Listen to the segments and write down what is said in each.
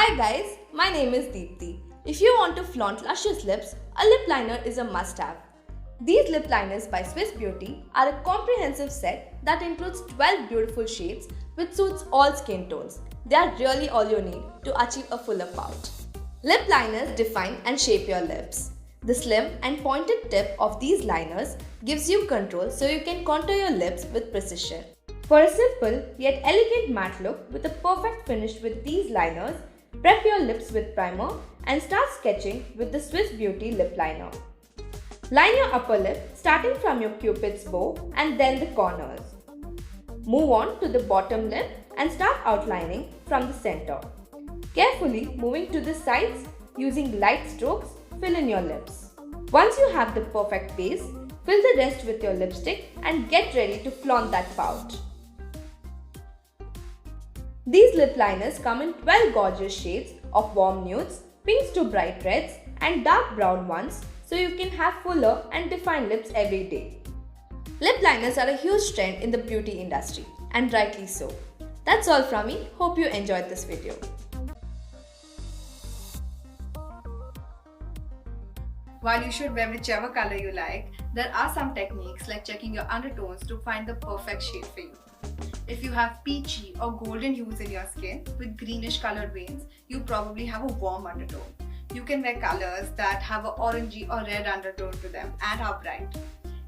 Hi guys, my name is Niti. If you want to flaunt luscious lips, a lip liner is a must-have. These lip liners by Swiss Beauty are a comprehensive set that includes 12 beautiful shades which suits all skin tones. They are really all you need to achieve a fuller pout. Lip liners define and shape your lips. The slim and pointed tip of these liners gives you control so you can contour your lips with precision. For a simple yet elegant matte look with a perfect finish with these liners, prep your lips with primer and start sketching with the Swiss Beauty lip liner. Line your upper lip starting from your cupid's bow and then the corners. Move on to the bottom lip and start outlining from the center. Carefully moving to the sides using light strokes, fill in your lips. Once you have the perfect base, fill the rest with your lipstick and get ready to flaunt that pout. These lip liners come in 12 gorgeous shades of warm nudes, pinks to bright reds and dark brown ones so you can have fuller and defined lips every day. Lip liners are a huge trend in the beauty industry and rightly so. That's all from me. Hope you enjoyed this video. While you should wear whichever color you like, there are some techniques like checking your undertones to find the perfect shade for you. If you have peachy or golden hues in your skin with greenish colored veins, you probably have a warm undertone. You can wear colors that have an orangey or red undertone to them and are bright.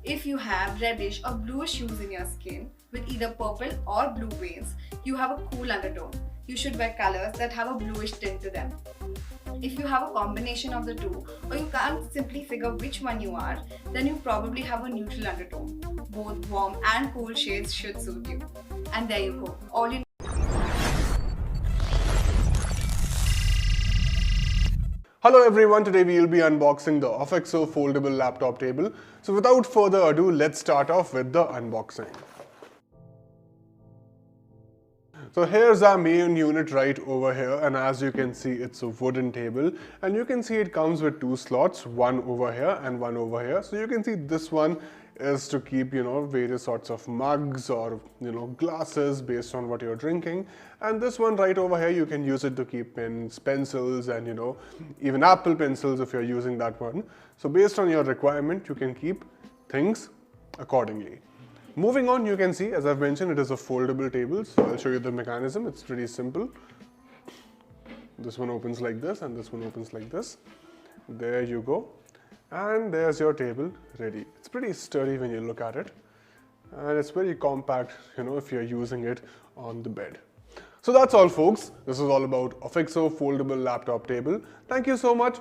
If you have reddish or bluish hues in your skin with either purple or blue veins, you have a cool undertone. You should wear colors that have a bluish tint to them. If you have a combination of the two, or you can't simply figure which one you are, then you probably have a neutral undertone. Both warm and cool shades should suit you. And there you go. All you Hello everyone, today we will be unboxing the Ofexo foldable laptop table. So without further ado, let's start off with the unboxing. So here's our main unit right over here, and as you can see, it's a wooden table, and you can see it comes with two slots, one over here and one over here. So you can see this one is to keep, various sorts of mugs or, glasses based on what you're drinking. And this one right over here, you can use it to keep pens, pencils, and, even Apple pencils if you're using that one. So based on your requirement, you can keep things accordingly. Moving on, you can see, as I've mentioned, it is a foldable table. So I'll show you the mechanism. It's pretty simple. This one opens like this and this one opens like this. There you go. And there's your table ready. It's pretty sturdy when you look at it. And it's very compact, if you're using it on the bed. So that's all, folks. This is all about Ofexo foldable laptop table. Thank you so much.